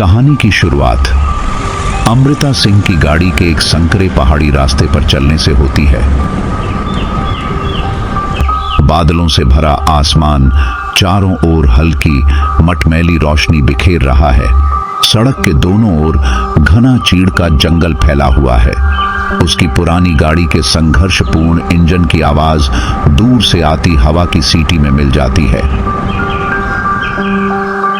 कहानी की शुरुआत अमृता सिंह की गाड़ी के एक संकरे पहाड़ी रास्ते पर चलने से होती है। बादलों से भरा आसमान चारों ओर हल्की मटमैली रोशनी बिखेर रहा है। सड़क के दोनों ओर घना चीड़ का जंगल फैला हुआ है। उसकी पुरानी गाड़ी के संघर्षपूर्ण इंजन की आवाज दूर से आती हवा की सीटी में मिल जाती है।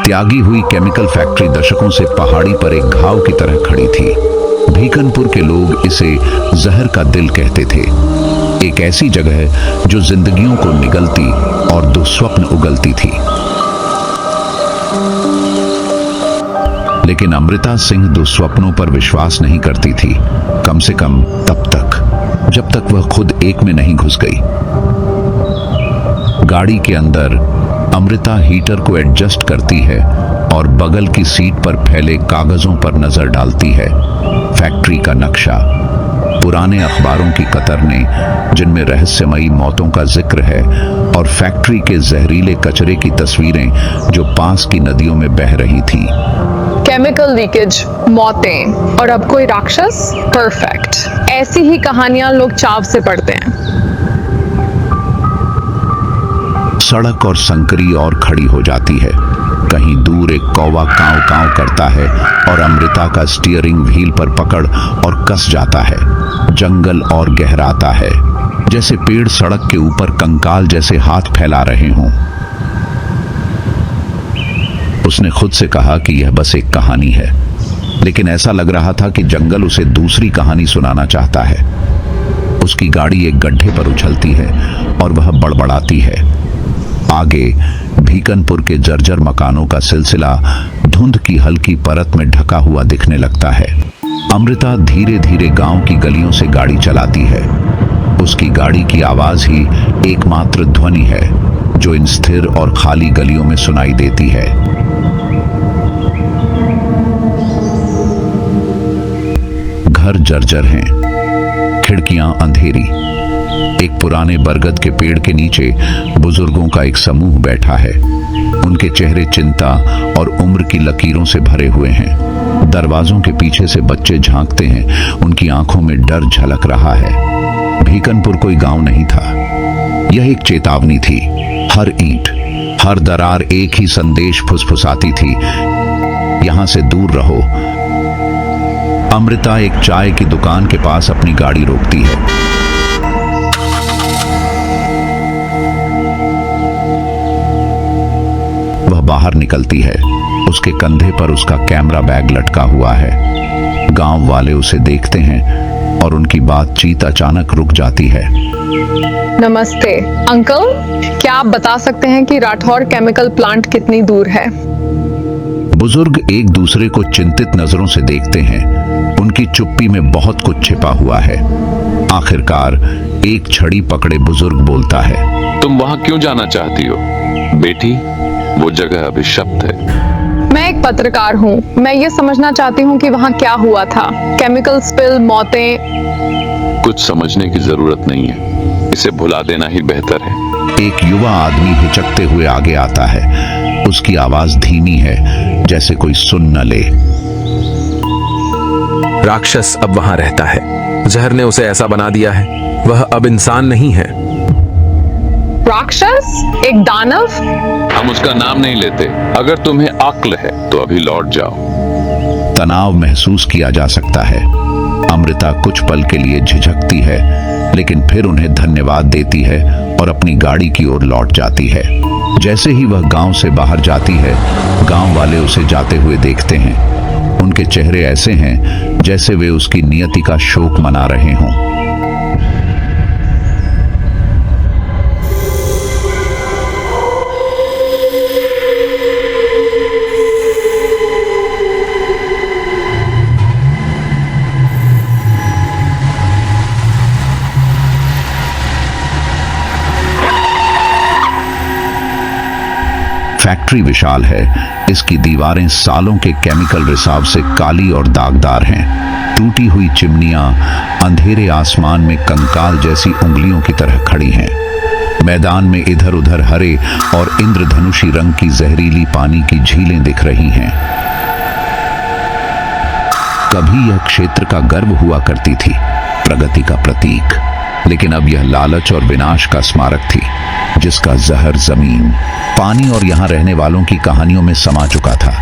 त्यागी हुई केमिकल फैक्ट्री दशकों से पहाड़ी पर एक घाव की तरह खड़ी थी। भीकनपुर के लोग इसे जहर का दिल कहते थे। एक ऐसी जगह जो जिंदगियों को निगलती और दुस्वप्न उगलती थी। लेकिन अमृता सिंह दुस्वप्नों पर विश्वास नहीं करती थी, कम से कम तब तक जब तक वह खुद एक में नहीं घुस गई। गाड़ी के अंदर अमृता हीटर को एडजस्ट करती है और बगल की सीट पर फैले कागजों पर नजर डालती है। फैक्ट्री का नक्शा, पुराने अखबारों की कतरनें जिनमें रहस्यमयी मौतों का जिक्र है, और फैक्ट्री के जहरीले कचरे की तस्वीरें जो पास की नदियों में बह रही थी। केमिकल लीकेज, मौतें और अब कोई राक्षस। परफेक्ट। ऐसी ही कहानियां लोग चाव से पढ़ते हैं। सड़क और संकरी और खड़ी हो जाती है। कहीं दूर एक कौवा कांव कांव करता है और अमृता का स्टीयरिंग व्हील पर पकड़ और कस जाता है। जंगल और गहराता है, जैसे पेड़ सड़क के ऊपर कंकाल जैसे हाथ फैला रहे हों। उसने खुद से कहा कि यह बस एक कहानी है, लेकिन ऐसा लग रहा था कि जंगल उसे दूसरी कहानी सुनाना चाहता है। उसकी गाड़ी एक गड्ढे पर उछलती है और वह बड़बड़ाती है। आगे भीकनपुर के जर्जर मकानों का सिलसिला धुंध की हल्की परत में ढका हुआ दिखने लगता है। अमृता धीरे धीरे गांव की गलियों से गाड़ी चलाती है। उसकी गाड़ी की आवाज ही एकमात्र ध्वनि है जो इन स्थिर और खाली गलियों में सुनाई देती है। घर जर्जर हैं, खिड़कियां अंधेरी। एक पुराने बरगद के पेड़ के नीचे बुजुर्गों का एक समूह बैठा है। उनके चेहरे चिंता और उम्र की लकीरों से भरे हुए हैं। दरवाजों के पीछे से बच्चे झांकते हैं, उनकी आंखों में डर झलक रहा है। भीकनपुर कोई गांव नहीं था, यह एक चेतावनी थी। हर ईंट, हर दरार एक ही संदेश फुसफुसाती थी, यहां से दूर रहो। अमृता एक चाय की दुकान के पास अपनी गाड़ी रोकती है। वह बाहर निकलती है। उसके कंधे पर उसका कैमरा बैग लटका हुआ है। गांव वाले उसे देखते हैं और उनकी बातचीत अचानक रुक जाती है। नमस्ते अंकल, क्या आप बता सकते हैं कि राठौर केमिकल प्लांट कितनी दूर है? बुजुर्ग एक दूसरे को चिंतित नजरों से देखते हैं। उनकी चुप्पी में बहुत कुछ छिपा हुआ है। आखिरकार एक छड़ी पकड़े बुजुर्ग बोलता है, तुम वहां क्यों जाना चाहती हो बेटी? वो जगह अभिशप्त है। मैं एक पत्रकार हूँ, मैं ये समझना चाहती हूँ कि वहाँ क्या हुआ था। केमिकल स्पिल, मौतें। कुछ समझने की जरूरत नहीं है, इसे भुला देना ही बेहतर है। एक युवा आदमी हिचकते हुए आगे आता है। उसकी आवाज धीमी है, जैसे कोई सुन न ले। राक्षस अब वहां रहता है। जहर ने उसे ऐसा बना दिया है, वह अब इंसान नहीं है। राक्षस? एक दानव? हम उसका नाम नहीं लेते। अगर तुम्हें अक्ल है तो अभी लौट जाओ। तनाव महसूस किया जा सकता है। अमृता कुछ पल के लिए झिझकती है, लेकिन फिर उन्हें धन्यवाद देती है और अपनी गाड़ी की ओर लौट जाती है। जैसे ही वह गांव से बाहर जाती है, गांव वाले उसे जाते हुए देखते हैं। उनके चेहरे ऐसे हैं जैसे वे उसकी नियति का शोक मना रहे हों। फैक्ट्री विशाल है। इसकी दीवारें सालों के केमिकल रिसाव से काली और दागदार हैं। टूटी हुई चिमनियां अंधेरे आसमान में कंकाल जैसी उंगलियों की तरह खड़ी हैं। मैदान में इधर उधर हरे और इंद्रधनुषी रंग की जहरीली पानी की झीलें दिख रही हैं। कभी यह क्षेत्र का गर्व हुआ करती थी, प्रगति का प्रतीक, लेकिन अब यह लालच और विनाश का स्मारक थी, जिसका जहर जमीन, पानी और यहां रहने वालों की कहानियों में समा चुका था।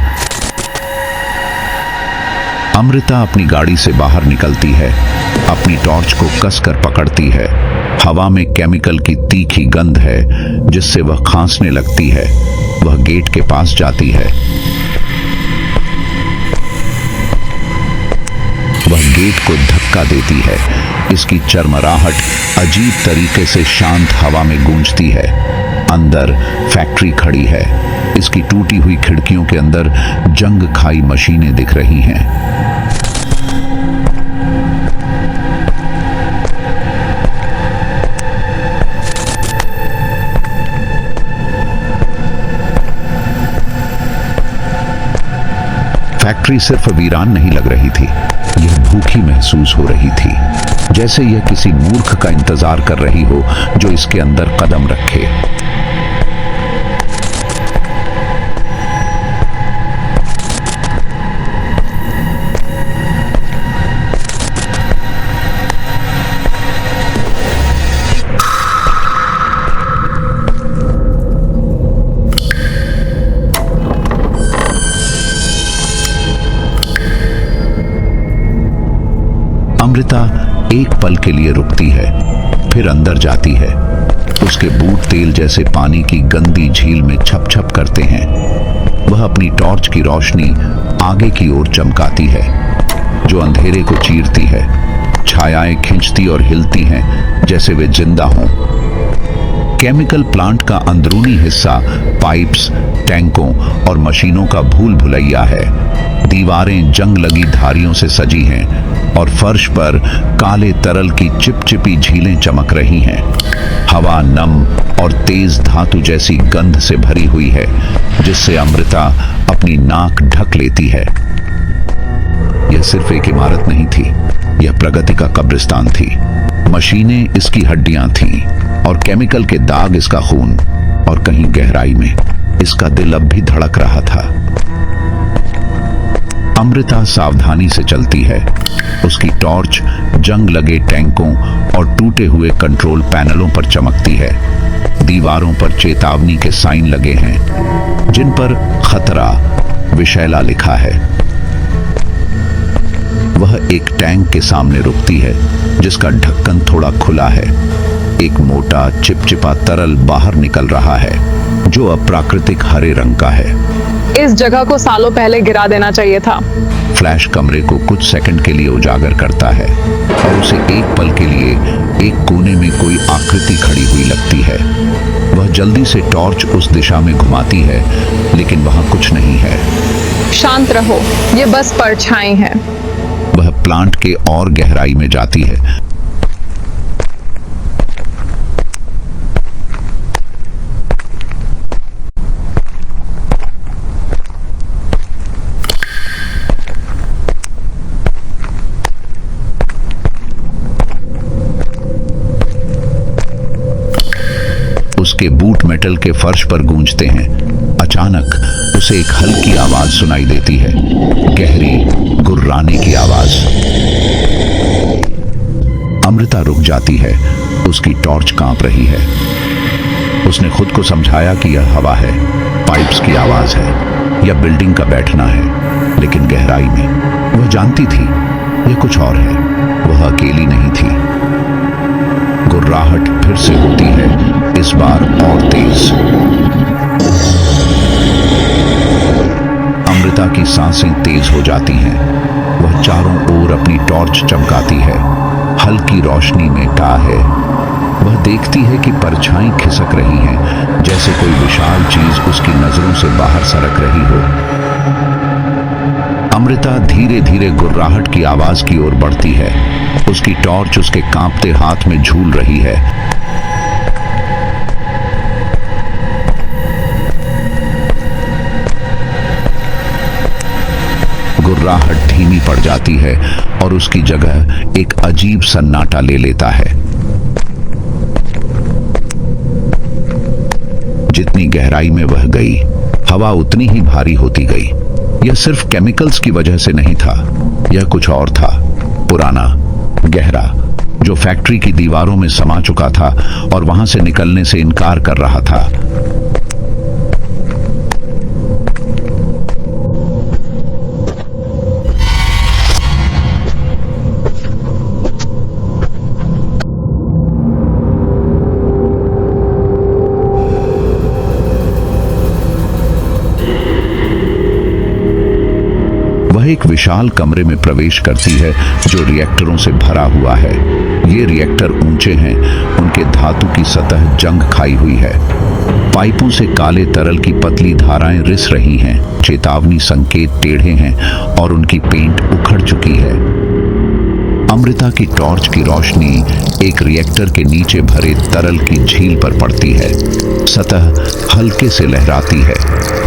अमृता अपनी गाड़ी से बाहर निकलती है, अपनी टॉर्च को कसकर पकड़ती है। हवा में केमिकल की तीखी गंध है, जिससे वह खांसने लगती है। वह गेट के पास जाती है। वह गेट को धक्का देती है। इसकी चरमराहट अजीब तरीके से शांत हवा में गूंजती है। अंदर फैक्ट्री खड़ी है। इसकी टूटी हुई खिड़कियों के अंदर जंग खाई मशीनें दिख रही हैं। फैक्ट्री सिर्फ वीरान नहीं लग रही थी, यह भूखी महसूस हो रही थी, जैसे यह किसी मूर्ख का इंतजार कर रही हो जो इसके अंदर कदम रखे। अमृता एक पल के लिए रुकती है, फिर अंदर जाती है। उसके बूट तेल जैसे पानी की गंदी झील में छप छप करते हैं। वह अपनी टॉर्च की रोशनी आगे की ओर चमकाती है, जो अंधेरे को चीरती है। छायाएं खिंचती और हिलती हैं, जैसे वे जिंदा हों। केमिकल प्लांट का अंदरूनी हिस्सा पाइप्स, टैंकों और मशीनों का भूल भुलैया है। दीवारें जंग लगी धारियों से सजी हैं और फर्श पर काले तरल की चिपचिपी झीलें चमक रही हैं। हवा नम और तेज धातु जैसी गंध से भरी हुई है, जिससे अमृता अपनी नाक ढक लेती है। यह सिर्फ एक इमारत नहीं थी, यह प्रगति का कब्रिस्तान थी। मशीनें इसकी हड्डियां थीं और केमिकल के दाग इसका खून, और कहीं गहराई में इसका दिल अब भी धड़क रहा था। अमृता सावधानी से चलती है। उसकी टॉर्च जंग लगे टैंकों और टूटे हुए कंट्रोल पैनलों पर चमकती है। दीवारों पर चेतावनी के साइन लगे हैं, जिन पर खतरा विषैला लिखा है। वह एक टैंक के सामने रुकती है, जिसका ढक्कन थोड़ा खुला है। एक मोटा चिपचिपा तरल बाहर निकल रहा है, जो अप्राकृतिक हरे रंग का है। इस जगह को सालों पहले गिरा देना चाहिए था। फ्लैश कमरे को कुछ सेकंड के लिए उजागर करता है और उसे एक पल के लिए एक कोने में कोई आकृति खड़ी हुई लगती है। वह जल्दी से टॉर्च उस दिशा में घुमाती है, लेकिन वहां कुछ नहीं है। शांत रहो, ये बस परछाई है। वह प्लांट के और गहराई में जाती है। उसके बूट मेटल के फर्श पर गूंजते हैं। अचानक उसे एक हल्की आवाज सुनाई देती है, गहरी गुर्राने की आवाज। अमृता रुक जाती है। उसकी टॉर्च कांप रही है। उसने खुद को समझाया कि यह हवा है, पाइप्स की आवाज है या बिल्डिंग का बैठना है, लेकिन गहराई में वह जानती थी यह कुछ और है। वह अकेली नहीं थी। गुर्राहट फिर से होती है, इस बार और तेज। अमृता की सांसें तेज हो जाती हैं। वह चारों ओर अपनी टॉर्च चमकाती है। हल्की रोशनी में टा है। वह देखती है कि परछाई खिसक रही हैं, जैसे कोई विशाल चीज उसकी नजरों से बाहर सरक रही हो। अमृता धीरे धीरे गुर्राहट की आवाज की ओर बढ़ती है। उसकी टॉर्च उसके कांपते हाथ में झूल रही है। गुर्राहट धीमी पड़ जाती है और उसकी जगह एक अजीब सन्नाटा ले लेता है। जितनी गहराई में वह गई, हवा उतनी ही भारी होती गई। यह सिर्फ केमिकल्स की वजह से नहीं था, यह कुछ और था, पुराना, गहरा, जो फैक्ट्री की दीवारों में समा चुका था और वहां से निकलने से इनकार कर रहा था। वह एक विशाल कमरे में प्रवेश करती है जो रिएक्टरों से भरा हुआ है। ये रिएक्टर ऊंचे हैं, उनके धातु की सतह जंग खाई हुई है। पाइपों से काले तरल की पतली धाराएं रिस रही हैं, चेतावनी संकेत टेढ़े हैं और उनकी पेंट उखड़ चुकी है। अमृता की टॉर्च की रोशनी एक रिएक्टर के नीचे भरे तरल की झील पर पड़ती है। सतह हल्के से लहराती है,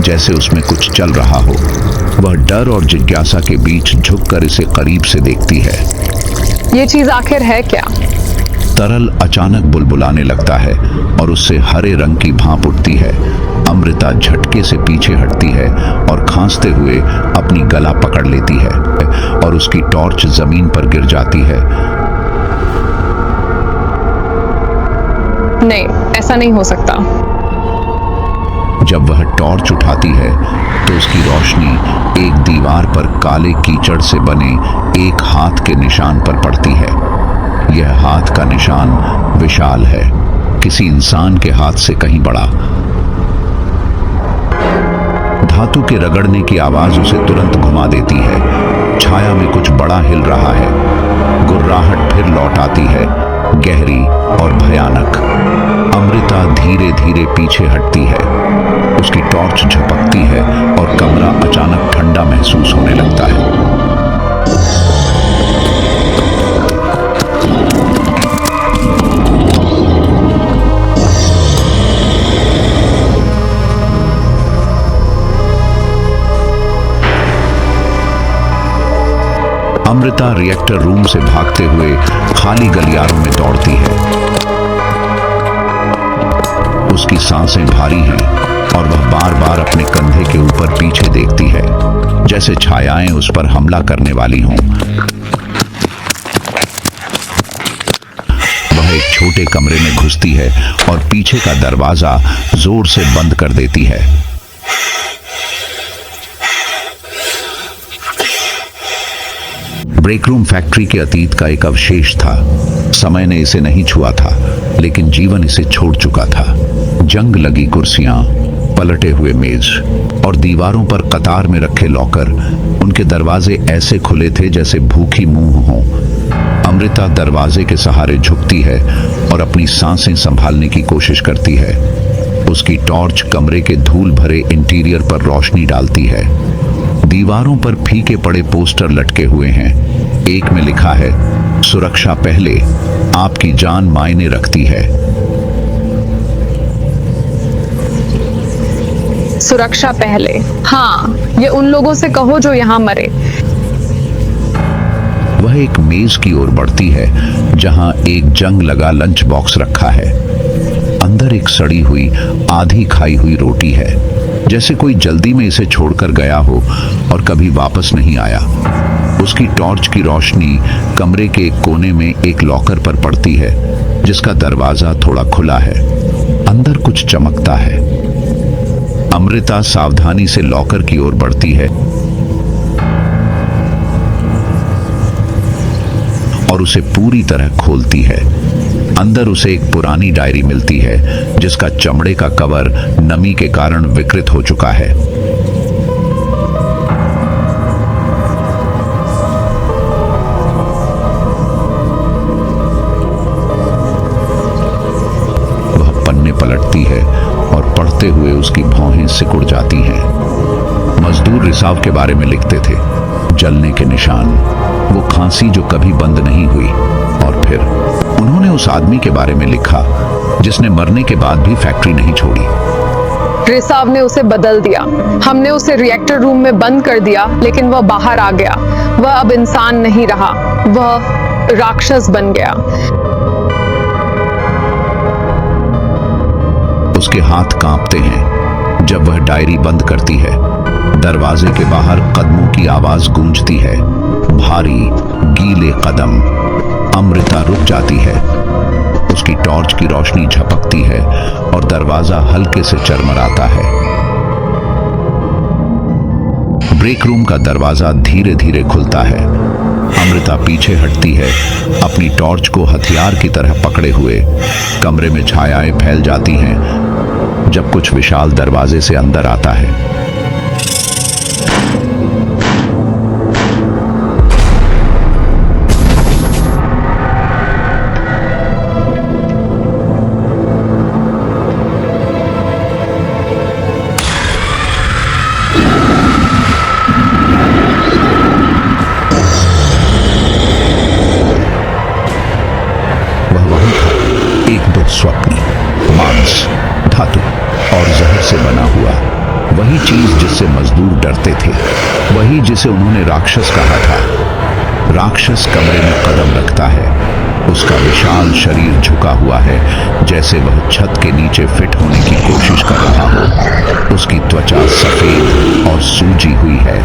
जैसे उसमें कुछ चल रहा हो। वह डर और जिज्ञासा के बीच झुककर इसे करीब से देखती है। ये चीज आखिर है क्या? तरल अचानक बुलबुलाने लगता है और उससे हरे रंग की भाप उठती है। अमृता झटके से पीछे हटती है और खांसते हुए अपनी गला पकड़ लेती है और उसकी टॉर्च जमीन पर गिर जाती है। नहीं, ऐसा नहीं हो सकता। जब वह टॉर्च उठाती है तो उसकी रोशनी एक दीवार पर काले कीचड़ से बने एक हाथ के निशान पर पड़ती है। यह हाथ का निशान विशाल है, किसी इंसान के हाथ से कहीं बड़ा। धातु के रगड़ने की आवाज उसे तुरंत घुमा देती है। छाया में कुछ बड़ा हिल रहा है। गुर्राहट फिर लौट आती है, गहरी और भयानक। अमृता धीरे धीरे पीछे हटती है। उसकी टॉर्च झपकती है और कमरा अचानक ठंडा महसूस होने लगता है। अमृता रिएक्टर रूम से भागते हुए खाली गलियारों में दौड़ती है। उसकी सांसें भारी हैं और वह बार बार अपने कंधे के ऊपर पीछे देखती है, जैसे छायाएं उस पर हमला करने वाली हों। वह एक छोटे कमरे में घुसती है और पीछे का दरवाजा जोर से बंद कर देती है। ब्रेक रूम फैक्ट्री के अतीत का एक अवशेष था। समय ने इसे नहीं छुआ था, लेकिन जीवन इसे छोड़ चुका था। जंग लगी कुर्सियां, पलटे हुए मेज और दीवारों पर कतार में रखे लॉकर, उनके दरवाजे ऐसे खुले थे जैसे भूखी मुंह हो। अमृता दरवाजे के सहारे झुकती है और अपनी सांसें संभालने की कोशिश करती है। उसकी टॉर्च कमरे के धूल भरे इंटीरियर पर रोशनी डालती है। दीवारों पर फीके पड़े पोस्टर लटके हुए हैं। एक में लिखा है, सुरक्षा पहले, आपकी जान मायने रखती है। सुरक्षा पहले। हाँ, ये उन लोगों से कहो जो यहाँ मरे। वह एक मेज की ओर बढ़ती है जहां एक जंग लगा लंच बॉक्स रखा है। अंदर एक सड़ी हुई, आधी खाई हुई रोटी है, जैसे कोई जल्दी में इसे छोड़कर गया हो और कभी वापस नहीं आया। उसकी टॉर्च की रोशनी कमरे के एक कोने में एक लॉकर पर पड़ती है, जिसका दरवाजा थोड़ा खुला है। अंदर कुछ चमकता है। अमृता सावधानी से लॉकर की ओर बढ़ती है और उसे पूरी तरह खोलती है। अंदर उसे एक पुरानी डायरी मिलती है, जिसका चमड़े का कवर नमी के कारण विकृत हो चुका है। वह पन्ने पलटती है और पढ़ते हुए उसकी भौहें सिकुड़ जाती हैं। मजदूर रिसाव के बारे में लिखते थे, जलने के निशान, वो खांसी जो कभी बंद नहीं हुई। और फिर उन्होंने उस आदमी के बारे में लिखा जिसने मरने के बाद भी फैक्ट्री नहीं छोड़ी। रिसाव ने उसे बदल दिया। हमने उसे रिएक्टर रूम में बंद कर दिया, लेकिन वह बाहर आ गया। वह अब इंसान नहीं रहा, वह राक्षस बन गया। उसके हाथ कांपते हैं जब वह डायरी बंद करती है। दरवाजे के बाहर कदमों की आवाज गूंजती है, भारी गीले कदम। अमृता रुक जाती है। उसकी टॉर्च की रोशनी झपकती है और दरवाजा हल्के से चरमराता है। ब्रेक रूम का दरवाजा धीरे धीरे खुलता है। अमृता पीछे हटती है, अपनी टॉर्च को हथियार की तरह पकड़े हुए। कमरे में छायाएं फैल जाती हैं जब कुछ विशाल दरवाजे से अंदर आता है। स्वप्न, मांस, धातु और जहर से बना हुआ, वही चीज जिससे मजदूर डरते थे, वही जिसे उन्होंने राक्षस कहा था। राक्षस कमरे में कदम रखता है। उसका विशाल शरीर झुका हुआ है, जैसे वह छत के नीचे फिट होने की कोशिश कर रहा हो। उसकी त्वचा सफेद और सूजी हुई है,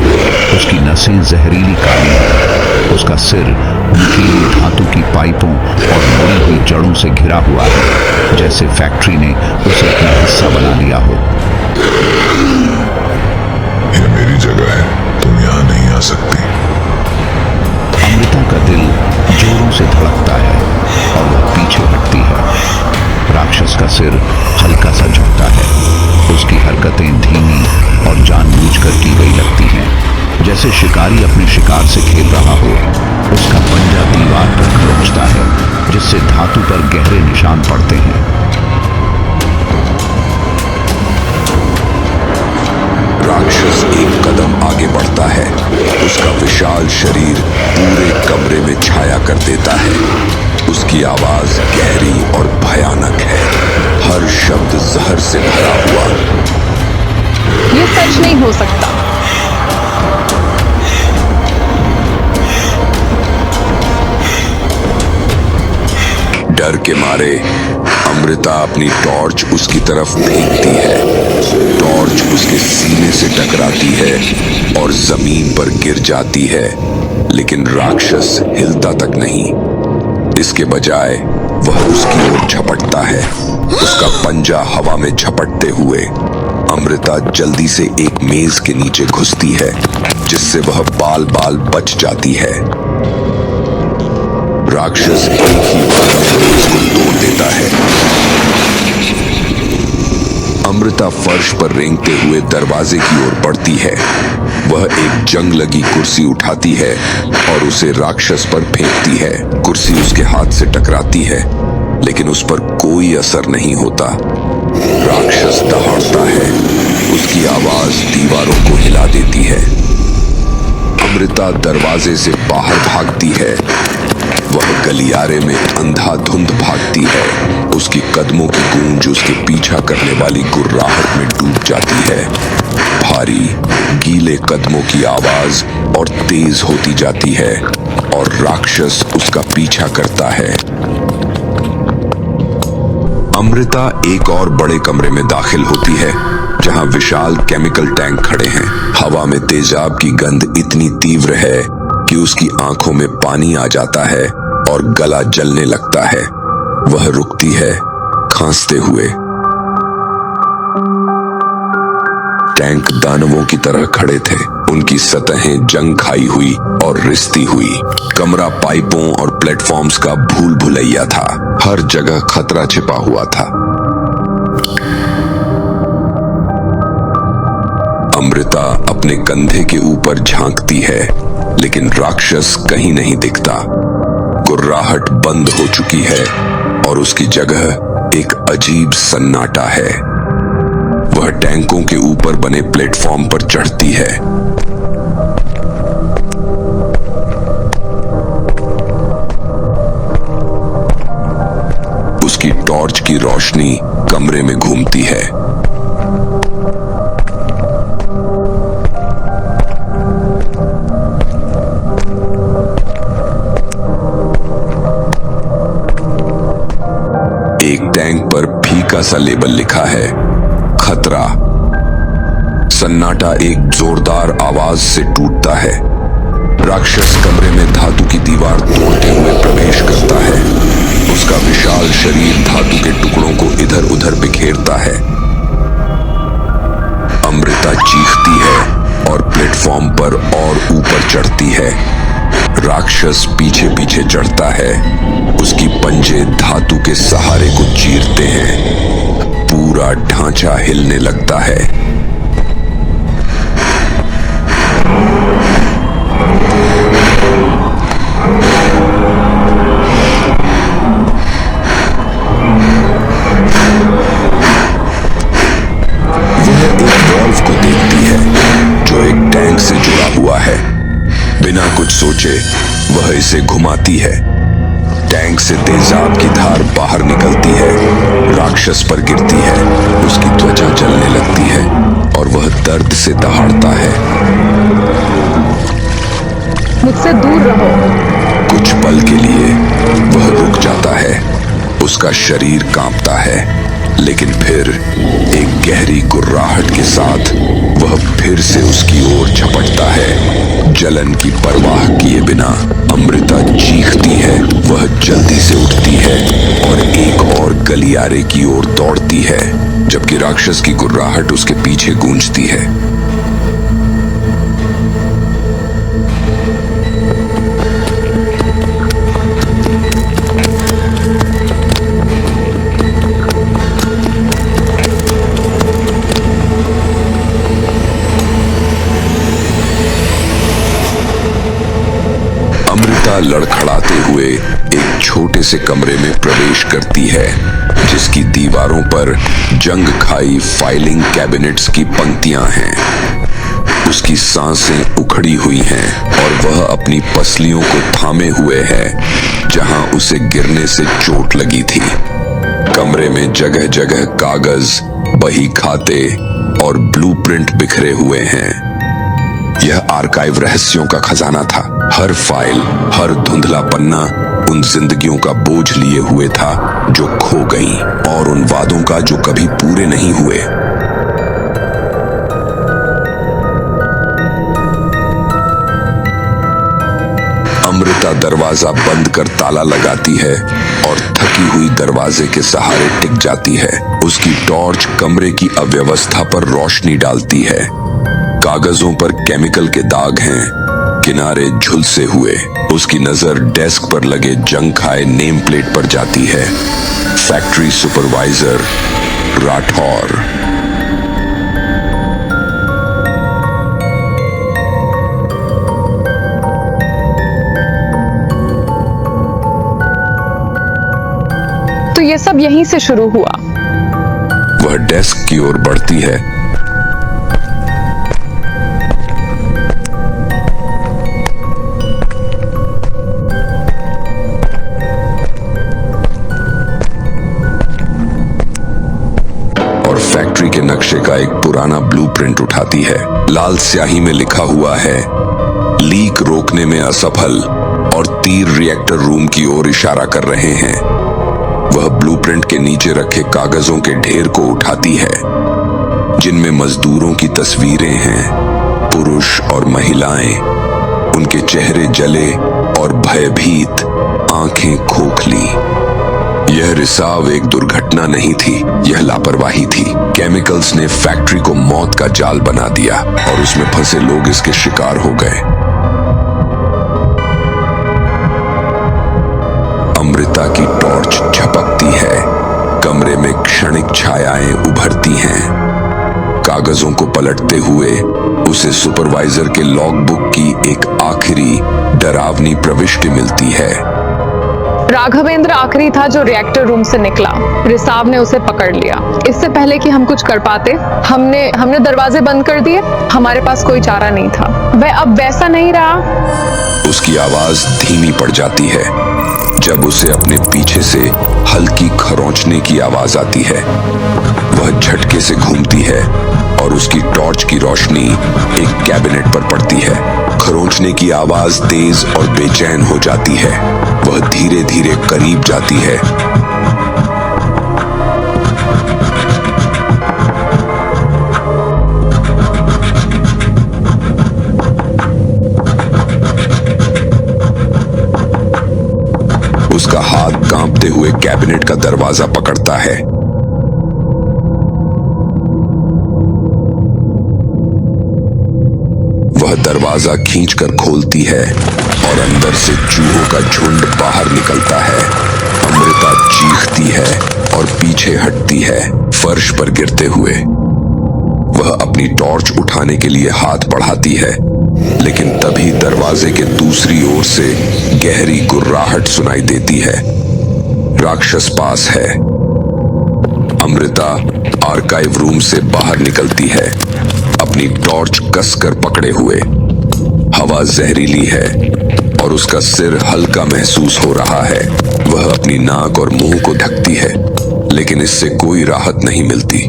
उसकी नसें जहरीली काली हैं। उसका सिर नुकीली धातु की पाइपों और मुड़ी हुई जड़ों से घिरा हुआ है, जैसे फैक्ट्री ने उसे अपना हिस्सा बना लिया हो। ये मेरी जगह है, तुम यहाँ नहीं आ सकती। अमृता का दिल जोरों से धड़कता है और वह पीछे हटती है। राक्षस का सिर हल्का सा झुकता है। उसकी हरकतें धीमी और जानबूझकर की गई लगती हैं, जैसे शिकारी अपने शिकार से खेल रहा हो। उसका पंजा दीवार पर खरोंचता है, जिससे धातु पर गहरे निशान पड़ते हैं। राक्षस एक कदम आगे बढ़ता है। उसका विशाल शरीर पूरे कमरे में छाया कर देता है। उसकी आवाज गहरी और भयानक है, हर शब्द जहर से भरा हुआ। ये सच नहीं हो सकता। डर के मारे अमृता अपनी टॉर्च उसकी तरफ फेंकती है। टॉर्च उसके सीने से टकराती है और जमीन पर गिर जाती है, लेकिन राक्षस हिलता तक नहीं। इसके बजाय वह उसकी ओर झपटता है, उसका पंजा हवा में झपटते हुए। अमृता जल्दी से एक मेज के नीचे घुसती है, जिससे वह बाल बाल बच जाती है। राक्षस एक ही बार में मेज को तोड़ देता है। अमृता फर्श पर रेंगते हुए दरवाजे की ओर बढ़ती है। वह एक जंग लगी कुर्सी उठाती है और उसे राक्षस पर फेंकती है। कुर्सी उसके हाथ से टकराती है, लेकिन उस पर कोई असर नहीं होता। राक्षस दहाड़ता है, उसकी आवाज दीवारों को हिला देती है। अमृता दरवाजे से बाहर भागती है। वह गलियारे में अंधाधुंध भागती है। उसकी कदमों की गूंज उसके पीछा करने वाली गुर्राहट में डूब जाती है। भारी गीले कदमों की आवाज और तेज होती जाती है और राक्षस उसका पीछा करता है। अमृता एक और बड़े कमरे में दाखिल होती है, जहां विशाल केमिकल टैंक खड़े हैं। हवा में तेजाब की गंध इतनी तीव्र है कि उसकी आंखों में पानी आ जाता है और गला जलने लगता है। वह रुकती है, खांसते हुए। टैंक दानवों की तरह खड़े थे। उनकी सतहें जंग खाई हुई और रिश्ती हुई। कमरा पाइपों और प्लेटफॉर्म्स का भूल भुलैया था। हर जगह खतरा छिपा हुआ था। अमृता अपने कंधे के ऊपर झांकती है, लेकिन राक्षस कहीं नहीं दिखता। गुर्राहट बंद हो चुकी है और उसकी जगह एक अजीब सन्नाटा है। वह टैंकों के ऊपर बने प्लेटफॉर्म पर चढ़ती है। उसकी टॉर्च की रोशनी कमरे में घूमती है। एक टैंक पर फीका सा लेबल लिखा है, खतरा। सन्नाटा एक जोरदार आवाज से टूटता है। राक्षस कमरे में धातु की दीवार तोड़ते हुए प्रवेश करता है। उसका विशाल शरीर धातु के टुकड़ों को इधर उधर बिखेरता है। अमृता चीखती है और प्लेटफॉर्म पर और ऊपर चढ़ती है। राक्षस पीछे पीछे चढ़ता है। उसकी पंजे धातु के सहारे को चीरते हैं। पूरा ढांचा हिलने लगता है। बिना कुछ सोचे वह इसे घुमाती है। टैंक से तेजाब की धार बाहर निकलती है, राक्षस पर गिरती है। उसकी त्वचा जलने लगती है और वह दर्द से दहाड़ता है। मुझसे दूर रहो। कुछ पल के लिए वह रुक जाता है। उसका शरीर कांपता है, लेकिन फिर एक गहरी गुर्राहट के साथ वह फिर से उसकी ओर झपटता है। जलन की परवाह किए बिना अमृता चीखती है। वह जल्दी से उठती है और एक और गलियारे की ओर दौड़ती है, जबकि राक्षस की गुर्राहट उसके पीछे गूंजती है। लड़खड़ाते हुए एक छोटे से कमरे में प्रवेश करती है, जिसकी दीवारों पर जंग खाई फाइलिंग कैबिनेट्स की पंक्तियां हैं। उसकी सांसें उखड़ी हुई हैं और वह अपनी पसलियों को थामे हुए है, जहां उसे गिरने से चोट लगी थी। कमरे में जगह जगह कागज, बही खाते और ब्लूप्रिंट बिखरे हुए हैं। यह आर्काइव रहस्यों का खजाना था। हर फाइल, हर धुंधला पन्ना उन जिंदगियों का बोझ लिए हुए था जो खो गईं, और उन वादों का जो कभी पूरे नहीं हुए। अमृता दरवाजा बंद कर ताला लगाती है और थकी हुई दरवाजे के सहारे टिक जाती है। उसकी टॉर्च कमरे की अव्यवस्था पर रोशनी डालती है। कागजों पर केमिकल के दाग हैं, किनारे झुलसे हुए। उसकी नजर डेस्क पर लगे जंग खाए नेम प्लेट पर जाती है। Factory supervisor Rathore. तो ये सब यहीं से शुरू हुआ। वह डेस्क की ओर बढ़ती है। फैक्ट्री के नक्शे का एक पुराना ब्लूप्रिंट उठाती है। लाल स्याही में लिखा हुआ है, लीक रोकने में असफल, और तीर रिएक्टर रूम की ओर इशारा कर रहे हैं। वह ब्लूप्रिंट के नीचे रखे कागजों के ढेर को उठाती है, जिनमें मजदूरों की तस्वीरें हैं, पुरुष और महिलाएं। उनके चेहरे जले और भयभीत, आंखें खोखली। यह रिसाव एक दुर्घटना नहीं थी, यह लापरवाही थी। केमिकल्स ने फैक्ट्री को मौत का जाल बना दिया और उसमें फंसे लोग इसके शिकार हो गए। अमृता की टॉर्च झपकती है। कमरे में क्षणिक छायाएं उभरती हैं। कागजों को पलटते हुए उसे सुपरवाइजर के लॉगबुक की एक आखिरी डरावनी प्रविष्टि मिलती है। राघवेंद्र आखिरी था जो रिएक्टर रूम से निकला। रिसाव ने उसे पकड़ लिया। इससे पहले कि हम कुछ कर पाते, हमने दरवाजे बंद कर दिए। हमारे पास कोई चारा नहीं था। वह अब वैसा नहीं रहा। उसकी आवाज धीमी पड़ जाती है जब उसे अपने पीछे से हल्की खरोंचने की आवाज आती है। वह झटके से घूमती है और उसकी टॉर्च की रोशनी एक कैबिनेट पर पड़ती है। खरोंचने की आवाज तेज और बेचैन हो जाती है। वह धीरे धीरे करीब जाती है। उसका हाथ कांपते हुए कैबिनेट का दरवाजा पकड़ता है। वह दरवाजा खींचकर खोलती है और अंदर से चूहों का झुंड बाहर निकलता है। अमृता चीखती है और पीछे हटती है, फर्श पर गिरते हुए। वह अपनी टॉर्च उठाने के लिए हाथ बढ़ाती है, लेकिन तभी दरवाजे के दूसरी ओर से गहरी गुर्राहट सुनाई देती है। राक्षस पास है। अमृता आर्काइव रूम से बाहर निकलती है, अपनी टॉर्च कसकर पकड़े हुए। हवा जहरीली है और उसका सिर हल्का महसूस हो रहा है। वह अपनी नाक और मुंह को ढकती है, लेकिन इससे कोई राहत नहीं मिलती।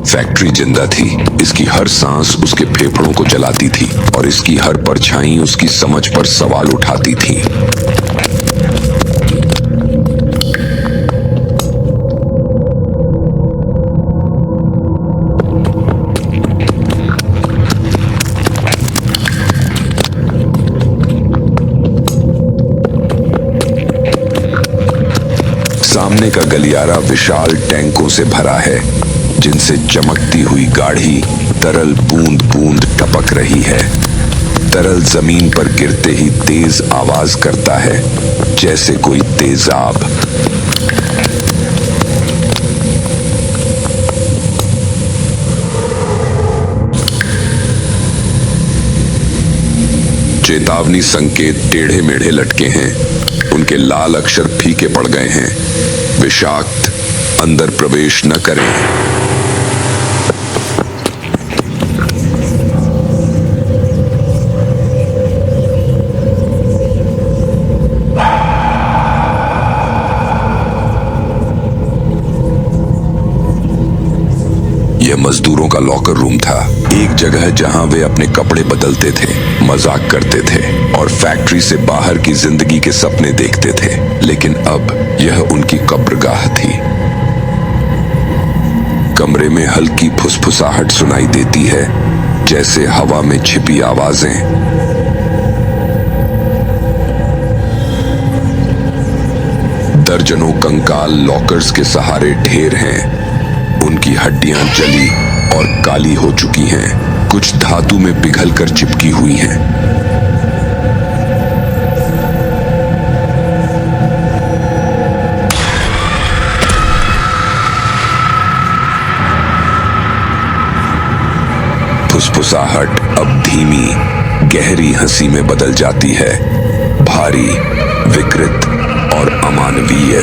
फैक्ट्री जिंदा थी, इसकी हर सांस उसके फेफड़ों को जलाती थी और इसकी हर परछाई उसकी समझ पर सवाल उठाती थी। सामने का गलियारा विशाल टैंकों से भरा है, जिनसे चमकती हुई गाढ़ी तरल बूंद बूंद टपक रही है। तरल जमीन पर गिरते ही तेज आवाज करता है, जैसे कोई तेजाब। चेतावनी संकेत टेढ़े मेढ़े लटके हैं, उनके लाल अक्षर फीके पड़ गए हैं। विषाक्त, अंदर प्रवेश न करें। यह मजदूरों का लॉकर रूम था, एक जगह जहां वे अपने कपड़े बदलते थे, मजाक करते थे और फैक्ट्री से बाहर की जिंदगी के सपने देखते थे। लेकिन अब यह उनकी कब्रगाह थी। कमरे में हल्की फुसफुसाहट सुनाई देती है, जैसे हवा में छिपी आवाजें। दर्जनों कंकाल लॉकर्स के सहारे ढेर हैं। उनकी हड्डियां जली और काली हो चुकी हैं, कुछ धातु में पिघलकर चिपकी हुई हैं। फुसफुसाहट अब धीमी, गहरी हंसी में बदल जाती है, भारी, विकृत और अमानवीय।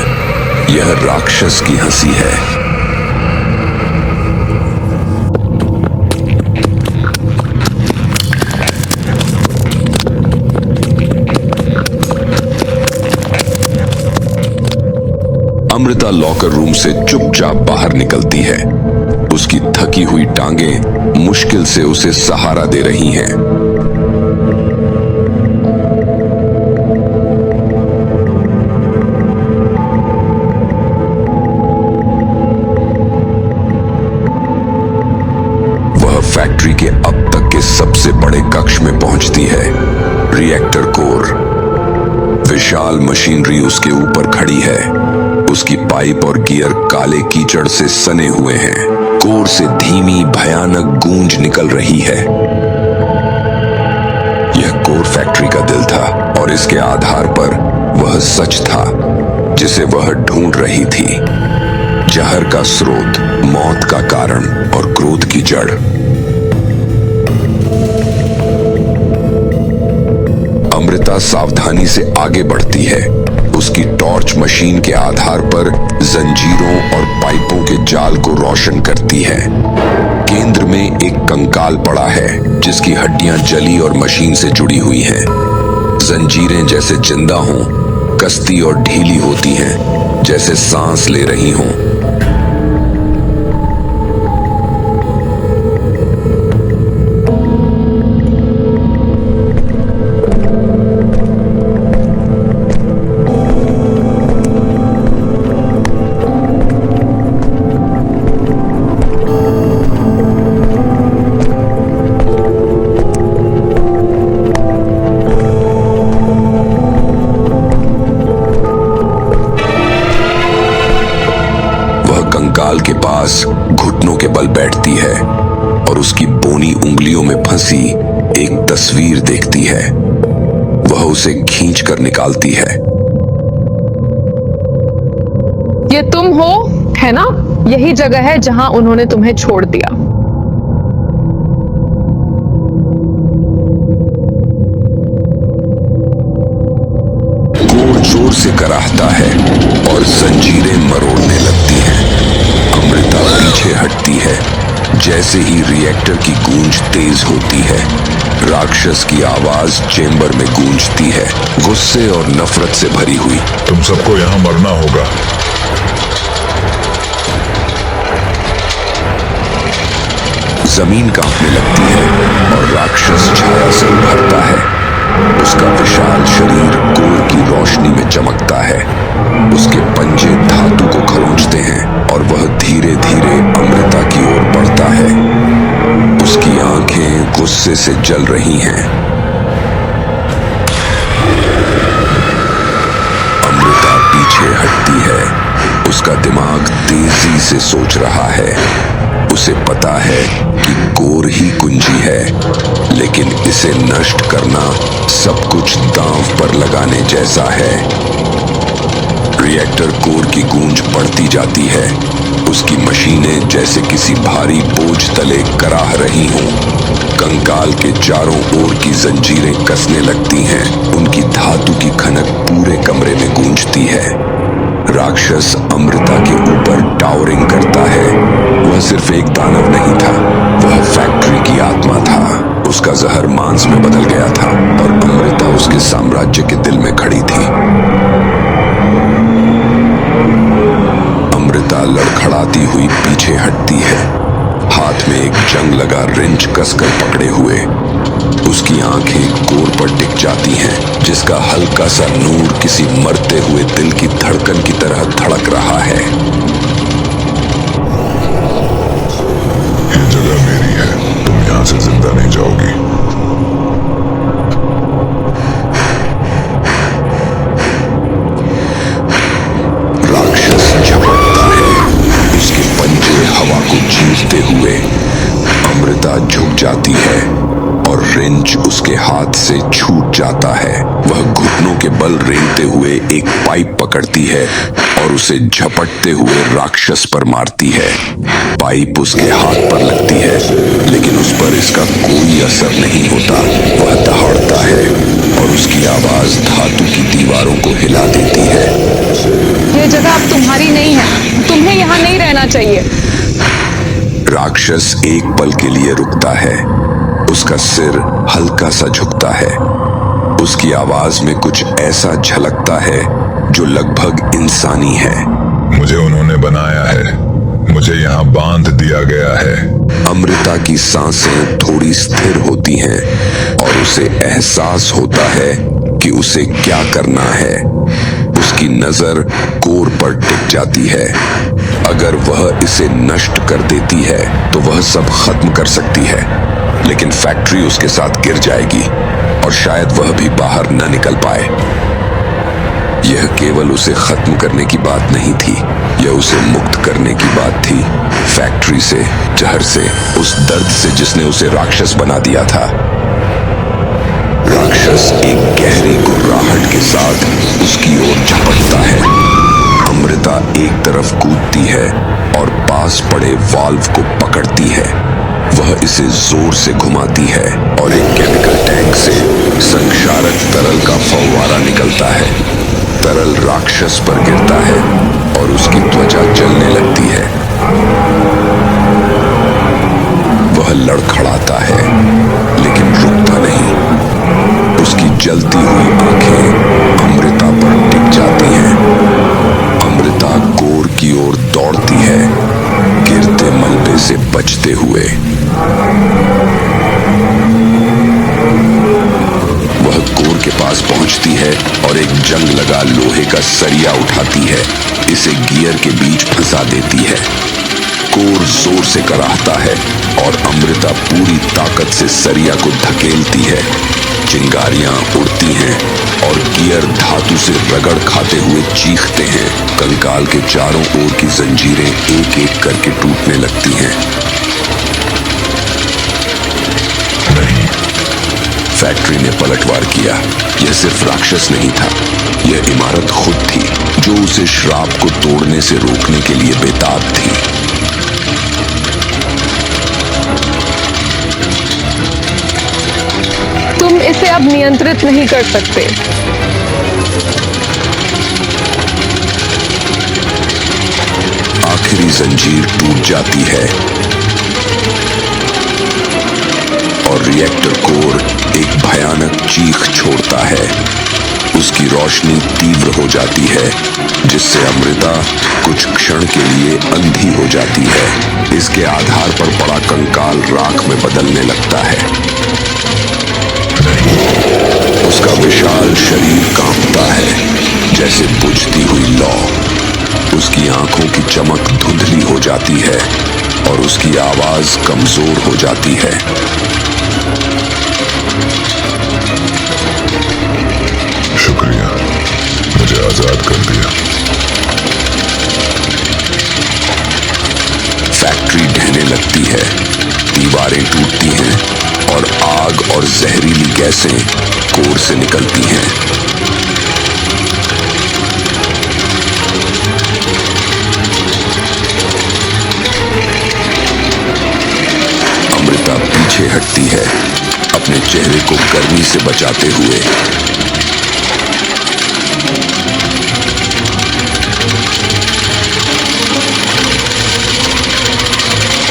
यह राक्षस की हंसी है। अमृता लॉकर रूम से चुपचाप बाहर निकलती है। उसकी थकी हुई टांगें मुश्किल से उसे सहारा दे रही हैं। वह फैक्ट्री के अब तक के सबसे बड़े कक्ष में पहुंचती है, रिएक्टर कोर। विशाल मशीनरी उसके ऊपर खड़ी है। उसकी पाइप और गियर काले कीचड़ से सने हुए हैं। कोर से धीमी भयानक गूंज निकल रही है। यह कोर फैक्ट्री का दिल था और इसके आधार पर वह सच था जिसे वह ढूंढ रही थी। जहर का स्रोत, मौत का कारण और क्रोध की जड़। अमृता सावधानी से आगे बढ़ती है। उसकी टॉर्च मशीन के आधार पर जंजीरों और पाइपों के जाल को रोशन करती है। केंद्र में एक कंकाल पड़ा है, जिसकी हड्डियां जली और मशीन से जुड़ी हुई हैं। जंजीरें जैसे जिंदा हों, कसती और ढीली होती हैं, जैसे सांस ले रही हों। पास घुटनों के बल बैठती है और उसकी बोनी उंगलियों में फंसी एक तस्वीर देखती है। वह उसे खींचकर निकालती है। ये तुम हो, है ना? यही जगह है जहां उन्होंने तुम्हें छोड़ दिया। कोर जोर से कराहता है और जंजीरें मरोड़ने लगती हैं। अमृता पीछे हटती है। जैसे ही रिएक्टर की गूंज तेज होती है, राक्षस की आवाज चेंबर में गूंजती है, गुस्से और नफरत से भरी हुई। तुम सबको यहाँ मरना होगा। जमीन कांपने लगती है और राक्षस छाया से उभरता है। उसका विशाल शरीर कोर की रोशनी में चमकता है। उसके पंजे धातु को खरोंचते हैं और वह धीरे धीरे अमृता की ओर बढ़ता है। उसकी आंखें गुस्से से जल रही हैं। अमृता पीछे हटती है। उसका दिमाग तेजी से सोच रहा है। उसे पता है कि कोर ही कुंजी है, लेकिन इसे नष्ट करना सब कुछ दांव पर लगाने जैसा है। रिएक्टर कोर की गूंज बढ़ती जाती है। उसकी मशीनें जैसे किसी भारी बोझ तले कराह रही हों। कंकाल के चारों ओर की जंजीरें कसने लगती हैं। उनकी धातु की खनक पूरे कमरे में गूंजती है। राक्षस अमृता के ऊपर टावरिंग करता है। वह सिर्फ एक दानव नहीं था, वह फैक्ट्री की आत्मा था। उसका जहर मांस में बदल गया था और अमृता उसके साम्राज्य के दिल में खड़ी थी। अमृता लड़खड़ाती हुई पीछे हटती है, हाथ में एक जंग लगा रिंच कसकर पकड़े हुए। उसकी आंखें कोर पर टिक जाती हैं, जिसका हल्का सा नूर किसी मरते हुए दिल की धड़कन की तरह धड़क रहा है। ये जगह मेरी है, तुम यहाँ से जिंदा नहीं जाओगी। राक्षस झपटता है, उसके पंजे हवा को चीरते हुए। अमृता झुक जाती है और रिंच उसके हाथ से छूट जाता है। वह घुटनों के बल रेंगते हुए एक पाइप पकड़ती है और उसे झपटते हुए राक्षस पर मारती है। पाइप उसके हाथ पर लगती है, लेकिन उस पर इसका कोई असर नहीं होता। वह दहाड़ता है और उसकी आवाज धातु की दीवारों को हिला देती है। ये जगह अब तुम्हारी नहीं है, तुम्हें यहाँ नहीं रहना चाहिए। राक्षस एक पल के लिए रुकता है। उसका सिर हल्का सा झुकता है। उसकी आवाज में कुछ ऐसा झलकता है जो लगभग इंसानी है। मुझे उन्होंने बनाया है, मुझे यहाँ बांध दिया गया है। अमृता की सांसें थोड़ी स्थिर होती हैं और उसे एहसास होता है कि उसे क्या करना है। उसकी नजर कोर पर टिक जाती है। अगर वह इसे नष्ट कर देती है तो वह सब खत्म कर सकती है, लेकिन फैक्ट्री उसके साथ गिर जाएगी और शायद वह भी बाहर न निकल पाए। यह केवल उसे खत्म करने की बात नहीं थी, यह उसे मुक्त करने की बात थी। फैक्ट्री से, जहर से, उस दर्द से जिसने उसे राक्षस बना दिया था। राक्षस एक गहरी गुर्राहट के साथ उसकी ओर झपटता है। अमृता एक तरफ कूदती है और पास पड़े वाल्व को पकड़ती है। वह इसे जोर से घुमाती है और एक केमिकल टैंक से संक्षारक तरल का फव्वारा निकलता है। तरल राक्षस पर गिरता है और उसकी त्वचा जलने लगती है। वह लड़खड़ाता है, लेकिन रुकता नहीं। उसकी जलती हुई आंखें अमृता पर टिक जाती हैं। अमृता कोर की ओर दौड़ती है, गिरते मलबे से बचते हुए। वह कोर के पास पहुंचती है और एक जंग लगा लोहे का सरिया उठाती है, इसे गियर के बीच फंसा देती है। कोर जोर से कराहता है और अमृता पूरी ताकत से सरिया को धकेलती है। चिंगारियां उड़ती हैं और गियर धातु से रगड़ खाते हुए चीखते हैं। कंकाल के चारों ओर की जंजीरें एक एक करके टूटने लगती हैं। नहीं, फैक्ट्री ने पलटवार किया। यह सिर्फ राक्षस नहीं था, यह इमारत खुद थी, जो उसे श्राप को तोड़ने से रोकने के लिए बेताब थी। तुम इसे अब नियंत्रित नहीं कर सकते। आखिरी जंजीर टूट जाती है और रिएक्टर कोर एक भयानक चीख छोड़ता है। उसकी रोशनी तीव्र हो जाती है, जिससे अमृता कुछ क्षण के लिए अंधी हो जाती है। इसके आधार पर पड़ा कंकाल राख में बदलने लगता है। उसका विशाल शरीर कांपता है जैसे बुझती हुई लौ। उसकी आंखों की चमक धुंधली हो जाती है और उसकी आवाज कमजोर हो जाती है। शुक्रिया, मुझे आजाद कर दिया। फैक्ट्री ढहने लगती है, दीवारें टूटती हैं और आग और जहरीली गैसें कोर से निकलती हैं। अमृता पीछे हटती है, अपने चेहरे को गर्मी से बचाते हुए।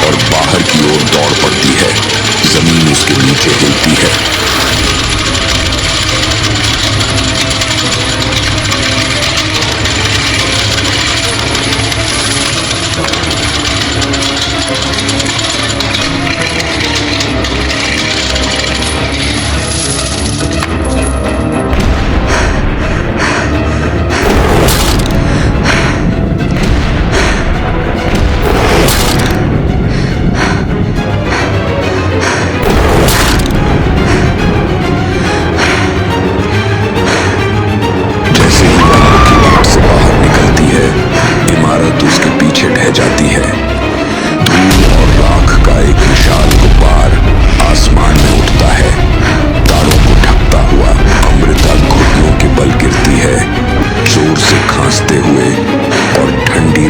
और बाहर की ओर दौड़ पड़ती है। जमीन उसके नीचे हिलती है।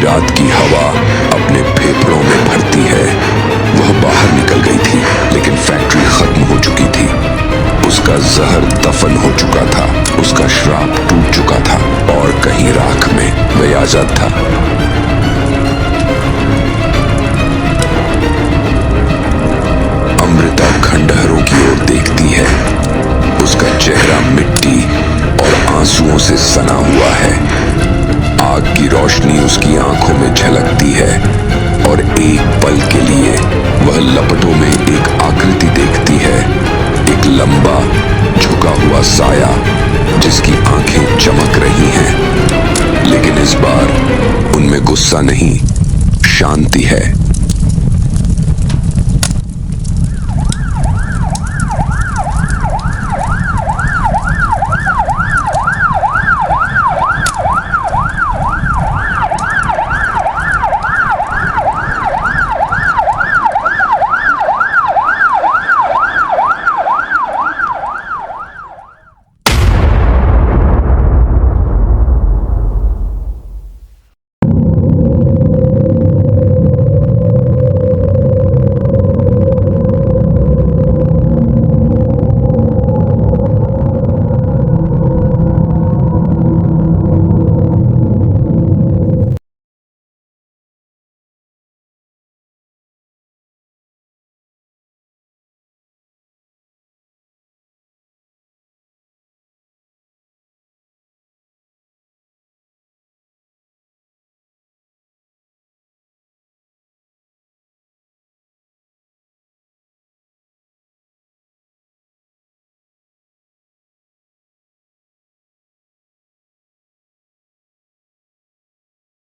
रात की हवा अपने फेफड़ों में भरती है। वह बाहर निकल गई थी, लेकिन फैक्ट्री खत्म हो चुकी थी। उसका जहर दफन हो चुका था, उसका श्राप टूट चुका था और कहीं राख में वह आजाद था। अमृता खंडहरों की ओर देखती है। उसका चेहरा मिट्टी और आंसुओं से सना हुआ है। आग की रोशनी उसकी आंखों में झलकती है और एक पल के लिए वह लपटों में एक आकृति देखती है, एक लंबा झुका हुआ साया जिसकी आंखें चमक रही हैं। लेकिन इस बार उनमें गुस्सा नहीं, शांति है।